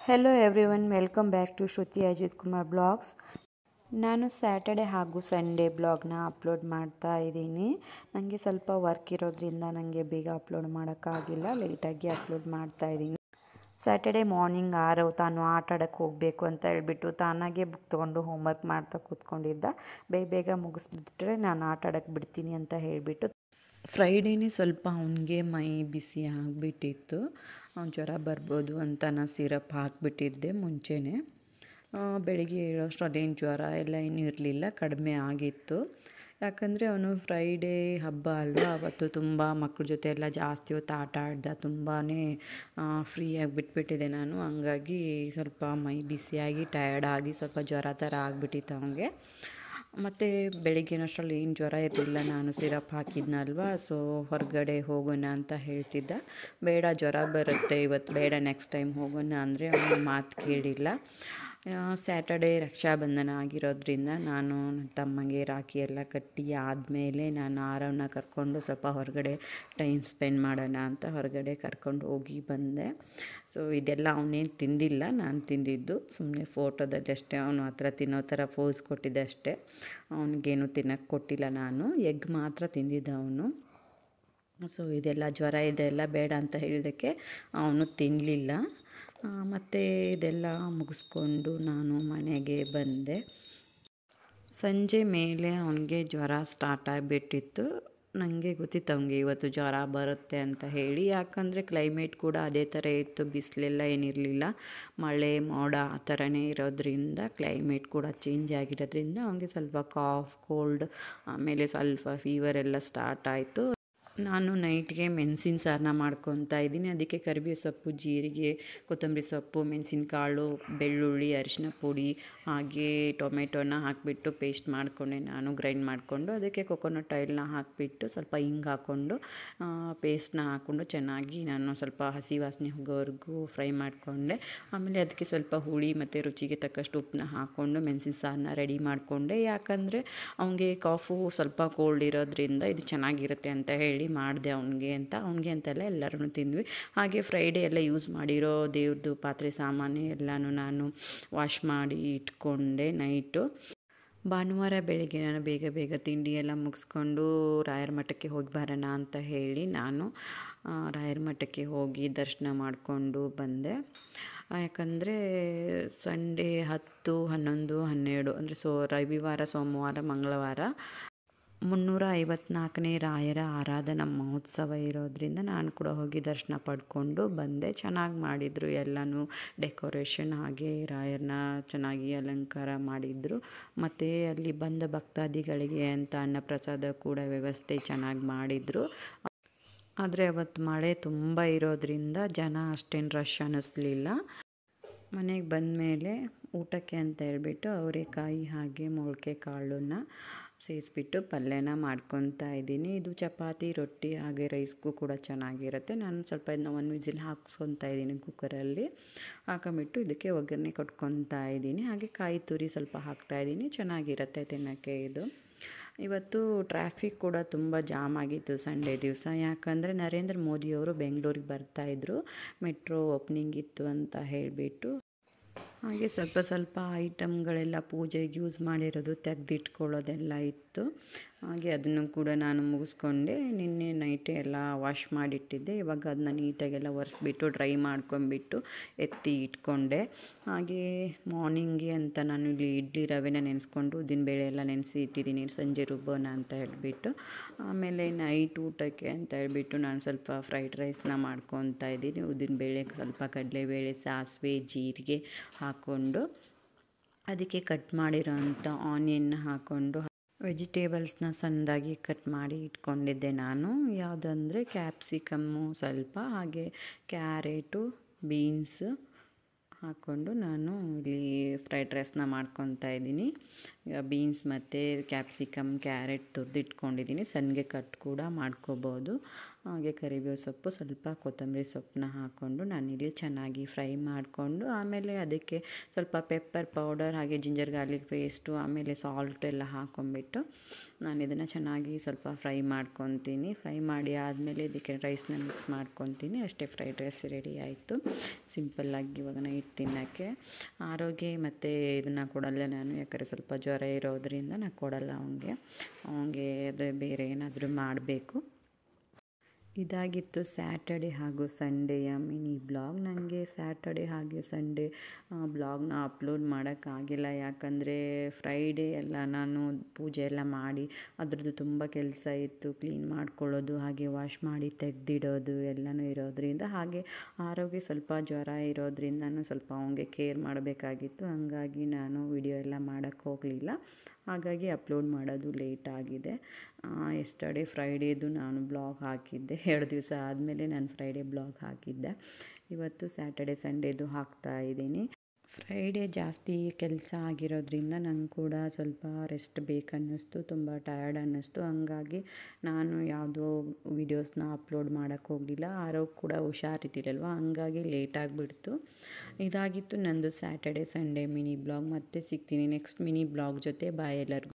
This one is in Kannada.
Hello everyone, welcome back to Shruti Ajith Kumar blogs. ನಾನು ಸ್ಯಾಟರ್ಡೆ ಹಾಗೂ ಸಂಡೇ ಬ್ಲಾಗ್ನ ಅಪ್ಲೋಡ್ ಮಾಡ್ತಾ ಇದ್ದೀನಿ. ನನಗೆ ಸ್ವಲ್ಪ ವರ್ಕ್ ಇರೋದ್ರಿಂದ ನನಗೆ ಬೇಗ ಅಪ್ಲೋಡ್ ಮಾಡೋಕ್ಕಾಗಿಲ್ಲ, ಲೇಟಾಗಿ ಅಪ್ಲೋಡ್ ಮಾಡ್ತಾ ಇದ್ದೀನಿ. ಸ್ಯಾಟರ್ಡೆ ಮಾರ್ನಿಂಗ್ ತಾನು ಆಟ ಆಡೋಕ್ಕೆ ಹೋಗಬೇಕು ಅಂತ ಹೇಳ್ಬಿಟ್ಟು ತಾನಾಗೆ ಬುಕ್ ತೊಗೊಂಡು ಹೋಮ್ವರ್ಕ್ ಮಾಡ್ತಾ ಕೂತ್ಕೊಂಡಿದ್ದ. ಬೇಗ ಮುಗಿಸ್ಬಿಟ್ರೆ ನಾನು ಆಟ ಆಡೋಕ್ಕೆ ಬಿಡ್ತೀನಿ ಅಂತ ಹೇಳಿಬಿಟ್ಟು ಫ್ರೈಡೇನೇ ಸ್ವಲ್ಪ ಅವನಿಗೆ ಮೈ ಬಿಸಿ ಆಗಿಬಿಟ್ಟಿತ್ತು. ಜ್ವರ ಬರ್ಬೋದು ಅಂತ ನಾನು ಸಿರಪ್ ಹಾಕಿಬಿಟ್ಟಿದ್ದೆ ಮುಂಚೆನೇ. ಬೆಳಿಗ್ಗೆ ಹೇಳೋಷ್ಟು ಅದೇನು ಜ್ವರ ಎಲ್ಲ ಏನೂ ಇರಲಿಲ್ಲ, ಕಡಿಮೆ ಆಗಿತ್ತು. ಯಾಕಂದರೆ ಅವನು ಫ್ರೈಡೇ ಹಬ್ಬ ಅಲ್ವಾ, ಅವತ್ತು ತುಂಬ ಮಕ್ಕಳ ಜೊತೆ ಎಲ್ಲ ಜಾಸ್ತಿ ಹೊತ್ತು ಆಟ ಆಡ್ದ, ತುಂಬಾ ಫ್ರೀಯಾಗಿ ಬಿಟ್ಬಿಟ್ಟಿದ್ದೆ ನಾನು. ಹಂಗಾಗಿ ಸ್ವಲ್ಪ ಮೈ ಬಿಸಿಯಾಗಿ ಟಯರ್ಡಾಗಿ ಸ್ವಲ್ಪ ಜ್ವರ ಥರ ಆಗಿಬಿಟ್ಟಿತ್ತು ಅವನಿಗೆ. ಮತ್ತು ಬೆಳಿಗ್ಗೆನಷ್ಟರಲ್ಲಿ ಏನು ಜ್ವರ ಇರಲಿಲ್ಲ, ನಾನು ಸಿರಪ್ ಹಾಕಿದ್ನಲ್ವ, ಸೊ ಹೊರಗಡೆ ಹೋಗೋಣ ಅಂತ ಹೇಳ್ತಿದ್ದ. ಬೇಡ ಜ್ವರ ಬರುತ್ತೆ ಇವತ್ತು, ಬೇಡ ನೆಕ್ಸ್ಟ್ ಟೈಮ್ ಹೋಗೋಣ ಅಂದರೆ ಅವನು ಮಾತು ಕೇಳಿಲ್ಲ. ಸ್ಯಾಟರ್ಡೇ ರಕ್ಷಾಬಂಧನ ಆಗಿರೋದ್ರಿಂದ ನಾನು ನನ್ನ ತಮ್ಮಗೆ ರಾಖಿ ಎಲ್ಲ ಕಟ್ಟಿ ಆದಮೇಲೆ ನಾನು ಆರವನ್ನ ಕರ್ಕೊಂಡು ಸ್ವಲ್ಪ ಹೊರಗಡೆ ಟೈಮ್ ಸ್ಪೆಂಡ್ ಮಾಡೋಣ ಅಂತ ಹೊರಗಡೆ ಕರ್ಕೊಂಡು ಹೋಗಿ ಬಂದೆ. ಸೊ ಇದೆಲ್ಲ ಅವನೇನು ತಿಂದಿಲ್ಲ, ನಾನು ತಿಂದಿದ್ದು ಸುಮ್ಮನೆ ಫೋಟೋದಲ್ಲಿ ಅಷ್ಟೇ. ಅವನು ಹತ್ರ ತಿನ್ನೋ ಥರ ಪೋಸ್ ಕೊಟ್ಟಿದ್ದೆ ಅಷ್ಟೇ, ಅವನಿಗೇನು ತಿನ್ನೋಕ್ಕೆ ಕೊಟ್ಟಿಲ್ಲ. ನಾನು ಎಗ್ ಮಾತ್ರ ತಿಂದಿದ್ದ ಅವನು. ಸೊ ಇದೆಲ್ಲ ಜ್ವರ ಇದೆಲ್ಲ ಬೇಡ ಅಂತ ಹೇಳಿದ್ದಕ್ಕೆ ಅವನು ತಿನ್ನಲಿಲ್ಲ. ಮತ್ತು ಇದೆಲ್ಲ ಮುಗಿಸ್ಕೊಂಡು ನಾನು ಮನೆಗೆ ಬಂದೆ. ಸಂಜೆ ಮೇಲೆ ಅವನಿಗೆ ಜ್ವರ ಸ್ಟಾರ್ಟ್ ಆಗಿಬಿಟ್ಟಿತ್ತು. ನನಗೆ ಗೊತ್ತಿತ್ತು ಅವನಿಗೆ ಇವತ್ತು ಜ್ವರ ಬರುತ್ತೆ ಅಂತ ಹೇಳಿ. ಯಾಕಂದರೆ ಕ್ಲೈಮೇಟ್ ಕೂಡ ಅದೇ ಥರ ಇತ್ತು, ಬಿಸಿಲೆಲ್ಲ ಏನಿರಲಿಲ್ಲ, ಮಳೆ ಮೋಡ ಆ ಥರನೇ ಇರೋದ್ರಿಂದ, ಕ್ಲೈಮೇಟ್ ಕೂಡ ಚೇಂಜ್ ಆಗಿರೋದ್ರಿಂದ ಅವನಿಗೆ ಸ್ವಲ್ಪ ಕಾಫ್, ಕೋಲ್ಡ್, ಆಮೇಲೆ ಸ್ವಲ್ಪ ಫೀವರ್ ಎಲ್ಲ ಸ್ಟಾರ್ಟ್ ಆಯಿತು. ನಾನು ನೈಟ್ಗೆ ಮೆಣಸಿನ ಸಾರನ್ನ ಮಾಡ್ಕೊತಾ ಇದ್ದೀನಿ. ಅದಕ್ಕೆ ಕರಿಬೇವು ಸೊಪ್ಪು, ಜೀರಿಗೆ, ಕೊತ್ತಂಬರಿ ಸೊಪ್ಪು, ಮೆಣಸಿನಕಾಳು, ಬೆಳ್ಳುಳ್ಳಿ, ಅರಿಶಿನ ಪುಡಿ ಹಾಗೆ ಟೊಮೆಟೊನ ಹಾಕಿಬಿಟ್ಟು ಪೇಸ್ಟ್ ಮಾಡಿಕೊಂಡೆ ನಾನು, ಗ್ರೈಂಡ್ ಮಾಡಿಕೊಂಡು. ಅದಕ್ಕೆ ಕೊಕೊನಟ್ ಆಯಿಲ್ನ ಹಾಕಿಬಿಟ್ಟು ಸ್ವಲ್ಪ ಹಿಂಗೆ ಹಾಕ್ಕೊಂಡು ಪೇಸ್ಟ್ನ ಹಾಕ್ಕೊಂಡು ಚೆನ್ನಾಗಿ ನಾನು ಸ್ವಲ್ಪ ಹಸಿ ವಾಸನೆ ಹೋಗೋವರೆಗೂ ಫ್ರೈ ಮಾಡಿಕೊಂಡೆ. ಆಮೇಲೆ ಅದಕ್ಕೆ ಸ್ವಲ್ಪ ಹುಳಿ ಮತ್ತು ರುಚಿಗೆ ತಕ್ಕಷ್ಟು ಉಪ್ಪನ್ನ ಹಾಕ್ಕೊಂಡು ಮೆಣಸಿನ ಸಾರನ್ನ ರೆಡಿ ಮಾಡಿಕೊಂಡೆ. ಯಾಕಂದರೆ ಅವನಿಗೆ ಕಾಫು ಸ್ವಲ್ಪ ಕೋಲ್ಡ್ ಇರೋದ್ರಿಂದ ಇದು ಚೆನ್ನಾಗಿರುತ್ತೆ ಅಂತ ಹೇಳಿ ಮಾಡಿದೆ ಅವನಿಗೆ ಅಂತೆಲ್ಲ ಎಲ್ಲರೂ ತಿಂದ್ವಿ. ಹಾಗೆ ಫ್ರೈಡೇ ಎಲ್ಲ ಯೂಸ್ ಮಾಡಿರೋ ದೇವ್ರದ್ದು ಪಾತ್ರೆ ಸಾಮಾನು ಎಲ್ಲನೂ ನಾನು ವಾಶ್ ಮಾಡಿ ಇಟ್ಕೊಂಡೆ ನೈಟು. ಭಾನುವಾರ ಬೆಳಗ್ಗೆ ನಾನು ಬೇಗ ತಿಂಡಿ ಎಲ್ಲ ಮುಗಿಸ್ಕೊಂಡು ರಾಯರ ಮಠಕ್ಕೆ ಹೋಗಿ ಬರೋಣ ಅಂತ ಹೇಳಿ ನಾನು ರಾಯರ ಮಠಕ್ಕೆ ಹೋಗಿ ದರ್ಶನ ಮಾಡಿಕೊಂಡು ಬಂದೆ. ಯಾಕಂದರೆ ಸಂಡೇ 10, 11, 12 ಅಂದರೆ ರವಿವಾರ, ಸೋಮವಾರ, ಮಂಗಳವಾರ 354ನೇ ರಾಯರ ಆರಾಧನಾ ಮಹೋತ್ಸವ ಇರೋದ್ರಿಂದ ನಾನು ಕೂಡ ಹೋಗಿ ದರ್ಶನ ಪಡ್ಕೊಂಡು ಬಂದೆ. ಚೆನ್ನಾಗಿ ಮಾಡಿದರು ಎಲ್ಲನೂ, ಡೆಕೋರೇಷನ್ ಹಾಗೆ ರಾಯರನ್ನ ಚೆನ್ನಾಗಿ ಅಲಂಕಾರ ಮಾಡಿದರು. ಮತ್ತು ಅಲ್ಲಿ ಬಂದ ಭಕ್ತಾದಿಗಳಿಗೆ ಅಂತ ಅನ್ನಪ್ರಸಾದ ಕೂಡ ವ್ಯವಸ್ಥೆ ಚೆನ್ನಾಗಿ ಮಾಡಿದರು. ಆದರೆ ಅವತ್ತು ಮಳೆ ತುಂಬ ಇರೋದ್ರಿಂದ ಜನ ಅಷ್ಟೇನು ರಶ್ ಅನ್ನಿಸ್ಲಿಲ್ಲ. ಮನೆಗೆ ಬಂದಮೇಲೆ ಊಟಕ್ಕೆ ಅಂತ ಹೇಳ್ಬಿಟ್ಟು ಅವರೆಕಾಯಿ ಹಾಗೆ ಮೊಳಕೆ ಕಾಳನ್ನ ಸೇರಿಸ್ಬಿಟ್ಟು ಪಲ್ಯನ ಮಾಡ್ಕೊತಾ ಇದ್ದೀನಿ. ಇದು ಚಪಾತಿ, ರೊಟ್ಟಿ ಹಾಗೆ ರೈಸ್ಗೂ ಕೂಡ ಚೆನ್ನಾಗಿರುತ್ತೆ. ನಾನು ಸ್ವಲ್ಪ ಇದನ್ನ 1 ವಿಸಿಲ್ ಹಾಕ್ಸ್ಕೊತಾ ಇದ್ದೀನಿ ಕುಕ್ಕರಲ್ಲಿ. ಹಾಕೊಂಬಿಟ್ಟು ಇದಕ್ಕೆ ಒಗ್ಗರಣೆ ಕೊಟ್ಕೊತಾ ಇದ್ದೀನಿ. ಹಾಗೆ ಕಾಯಿ ತುರಿ ಸ್ವಲ್ಪ ಹಾಕ್ತಾಯಿದ್ದೀನಿ, ಚೆನ್ನಾಗಿರುತ್ತೆ ತಿನ್ನೋಕ್ಕೆ ಇದು. ಇವತ್ತು ಟ್ರಾಫಿಕ್ ಕೂಡ ತುಂಬ ಜಾಮ್ ಆಗಿತ್ತು ಸಂಡೇ ದಿವಸ. ಯಾಕಂದರೆ ನರೇಂದ್ರ ಮೋದಿಯವರು ಬೆಂಗಳೂರಿಗೆ ಬರ್ತಾಯಿದ್ರು, ಮೆಟ್ರೋ ಓಪನಿಂಗ್ ಇತ್ತು ಅಂತ ಹೇಳಿಬಿಟ್ಟು. ಹಾಗೆ ಸ್ವಲ್ಪ ಐಟಮ್ಗಳೆಲ್ಲ ಪೂಜೆಗೆ ಯೂಸ್ ಮಾಡಿರೋದು ತೆಗೆದಿಟ್ಕೊಳ್ಳೋದೆಲ್ಲ ಇತ್ತು. ಹಾಗೆ ಅದನ್ನು ಕೂಡ ನಾನು ಮುಗಿಸ್ಕೊಂಡೆ. ನಿನ್ನೆ ನೈಟೇ ಎಲ್ಲ ವಾಶ್ ಮಾಡಿಟ್ಟಿದ್ದೆ. ಇವಾಗ ಅದನ್ನ ನೀಟಾಗೆಲ್ಲ ಒರೆಸ್ಬಿಟ್ಟು ಡ್ರೈ ಮಾಡ್ಕೊಂಬಿಟ್ಟು ಎತ್ತಿ ಇಟ್ಕೊಂಡೆ. ಹಾಗೆ ಮಾರ್ನಿಂಗ್ಗೆ ಅಂತ ನಾನು ಇಲ್ಲಿ ಇಡ್ಲಿ ರವೆನ ನೆನೆಸ್ಕೊಂಡು ಉದ್ದಿನಬೇಳೆ ಎಲ್ಲ ನೆನೆಸಿ ಇಟ್ಟಿದ್ದೀನಿ, ಸಂಜೆ ರುಬ್ಬೋಣ ಅಂತ ಹೇಳ್ಬಿಟ್ಟು. ಆಮೇಲೆ ನೈಟ್ ಊಟಕ್ಕೆ ಅಂತ ಹೇಳ್ಬಿಟ್ಟು ನಾನು ಸ್ವಲ್ಪ ಫ್ರೈಡ್ ರೈಸ್ನ ಮಾಡ್ಕೊತಾ ಇದ್ದೀನಿ. ಉದ್ದಿನಬೇಳೆ, ಸ್ವಲ್ಪ ಕಡಲೆಬೇಳೆ, ಸಾಸಿವೆ, ಜೀರಿಗೆ ಹಾಕ್ಕೊಂಡು ಅದಕ್ಕೆ ಕಟ್ ಮಾಡಿರೋ ಅಂಥ ಆನಿಯನ್ನ ಹಾಕ್ಕೊಂಡು ವೆಜಿಟೇಬಲ್ಸ್ನ ಸಣ್ಣದಾಗಿ ಕಟ್ ಮಾಡಿ ಇಟ್ಕೊಂಡಿದ್ದೆ ನಾನು. ಯಾವುದಂದರೆ ಕ್ಯಾಪ್ಸಿಕಮ್ಮು ಸ್ವಲ್ಪ, ಹಾಗೆ ಕ್ಯಾರೆಟು, ಬೀನ್ಸ್ ಹಾಕ್ಕೊಂಡು ನಾನು ಇಲ್ಲಿ ಫ್ರೈಡ್ ರೈಸ್ನ ಮಾಡ್ಕೊತಾ ಇದ್ದೀನಿ. ಈಗ ಬೀನ್ಸ್ ಮತ್ತು ಕ್ಯಾಪ್ಸಿಕಮ್, ಕ್ಯಾರೆಟ್ ತುರಿದಿಟ್ಕೊಂಡಿದ್ದೀನಿ, ಸಣ್ಣಗೆ ಕಟ್ ಕೂಡ ಮಾಡ್ಕೋಬೋದು. ಹಾಗೆ ಕರಿಬೇವು ಸೊಪ್ಪು, ಸ್ವಲ್ಪ ಕೊತ್ತಂಬರಿ ಸೊಪ್ಪನ್ನ ಹಾಕ್ಕೊಂಡು ನಾನಿಲ್ಲಿ ಚೆನ್ನಾಗಿ ಫ್ರೈ ಮಾಡಿಕೊಂಡು ಆಮೇಲೆ ಅದಕ್ಕೆ ಸ್ವಲ್ಪ ಪೆಪ್ಪರ್ ಪೌಡರ್ ಹಾಗೆ ಜಿಂಜರ್ ಗಾರ್ಲಿಕ್ ಪೇಸ್ಟು ಆಮೇಲೆ ಸಾಲ್ಟ್ ಎಲ್ಲ ಹಾಕ್ಕೊಂಬಿಟ್ಟು ನಾನು ಇದನ್ನು ಚೆನ್ನಾಗಿ ಸ್ವಲ್ಪ ಫ್ರೈ ಮಾಡ್ಕೊತೀನಿ. ಫ್ರೈ ಮಾಡಿ ಆದಮೇಲೆ ಇದಕ್ಕೆ ರೈಸ್ನ ಮಿಕ್ಸ್ ಮಾಡ್ಕೊತೀನಿ. ಅಷ್ಟೇ, ಫ್ರೈಡ್ ರೈಸ್ ರೆಡಿ ಆಯಿತು. ಸಿಂಪಲ್ಲಾಗಿ ಇವಾಗ ನೈಟ್ ತಿನ್ನೋಕ್ಕೆ. ಆರೋಗ್ಯ ಮತ್ತು ಇದನ್ನು ಕೊಡಲ್ಲ ನಾನು, ಯಾಕಂದರೆ ಸ್ವಲ್ಪ ಜ್ವರ ಇರೋದರಿಂದ ನಾನು ಕೊಡಲ್ಲ ಅವನಿಗೆ ಅದೇ ಬೇರೆ ಏನಾದರೂ ಮಾಡಬೇಕು. ಇದಾಗಿತ್ತು ಸ್ಯಾಟರ್ಡೆ ಹಾಗೂ ಸಂಡೆಯ ಮಿನಿ ಬ್ಲಾಗ್. ನನಗೆ ಸ್ಯಾಟರ್ಡೆ ಹಾಗೆ ಸಂಡೇ ಬ್ಲಾಗ್ನ ಅಪ್ಲೋಡ್ ಮಾಡೋಕ್ಕಾಗಿಲ್ಲ, ಯಾಕಂದರೆ ಫ್ರೈಡೇ ಎಲ್ಲ ನಾನು ಪೂಜೆ ಎಲ್ಲ ಮಾಡಿ ಅದರದ್ದು ತುಂಬ ಕೆಲಸ ಇತ್ತು. ಕ್ಲೀನ್ ಮಾಡ್ಕೊಳ್ಳೋದು ಹಾಗೆ ವಾಶ್ ಮಾಡಿ ತೆಗೆದಿಡೋದು ಎಲ್ಲನೂ ಇರೋದರಿಂದ, ಹಾಗೆ ಆರೋಗ್ಯ ಸ್ವಲ್ಪ ಜ್ವರ ಇರೋದ್ರಿಂದ ನಾನು ಸ್ವಲ್ಪ ಅವನಿಗೆ ಕೇರ್ ಮಾಡಬೇಕಾಗಿತ್ತು. ಹಂಗಾಗಿ ನಾನು ವಿಡಿಯೋ ಎಲ್ಲ ಮಾಡೋಕ್ಕೆ ಹೋಗಲಿಲ್ಲ. ಹಾಗಾಗಿ ಅಪ್ಲೋಡ್ ಮಾಡೋದು ಲೇಟ್ ಆಗಿದೆ. ಎಸ್ಟರ್ಡೇ ಫ್ರೈಡೇದು ನಾನು ಬ್ಲಾಗ್ ಹಾಕಿದ್ದೆ. 2 ದಿವಸ ಆದಮೇಲೆ ನಾನು ಫ್ರೈಡೇ ಬ್ಲಾಗ್ ಹಾಕಿದ್ದೆ. ಇವತ್ತು ಸ್ಯಾಟರ್ಡೆ ಸಂಡೇದು ಹಾಕ್ತಾಯಿದ್ದೀನಿ. ಫ್ರೈಡೇ ಜಾಸ್ತಿ ಕೆಲಸ ಆಗಿರೋದ್ರಿಂದ ನಂಗೆ ಕೂಡ ಸ್ವಲ್ಪ ರೆಸ್ಟ್ ಬೇಕನ್ನಿಸ್ತು, ತುಂಬ ಟಯರ್ಡ್ ಅನ್ನಿಸ್ತು. ಹಂಗಾಗಿ ನಾನು ಯಾವುದೋ ವೀಡಿಯೋಸ್ನ ಅಪ್ಲೋಡ್ ಮಾಡೋಕ್ಕೆ ಹೋಗಲಿಲ್ಲ. ಆರೋಗ್ಯ ಕೂಡ ಹುಷಾರಿದ್ದಿರಲ್ವ, ಹಂಗಾಗಿ ಲೇಟಾಗಿಬಿಡ್ತು. ಇದಾಗಿತ್ತು ನಂದು ಸ್ಯಾಟರ್ಡೆ ಸಂಡೇ ಮಿನಿ ಬ್ಲಾಗ್. ಮತ್ತೆ ಸಿಗ್ತೀನಿ ನೆಕ್ಸ್ಟ್ ಮಿನಿ ಬ್ಲಾಗ್ ಜೊತೆ. ಬಾಯ್ ಎಲ್ಲರಿಗೂ.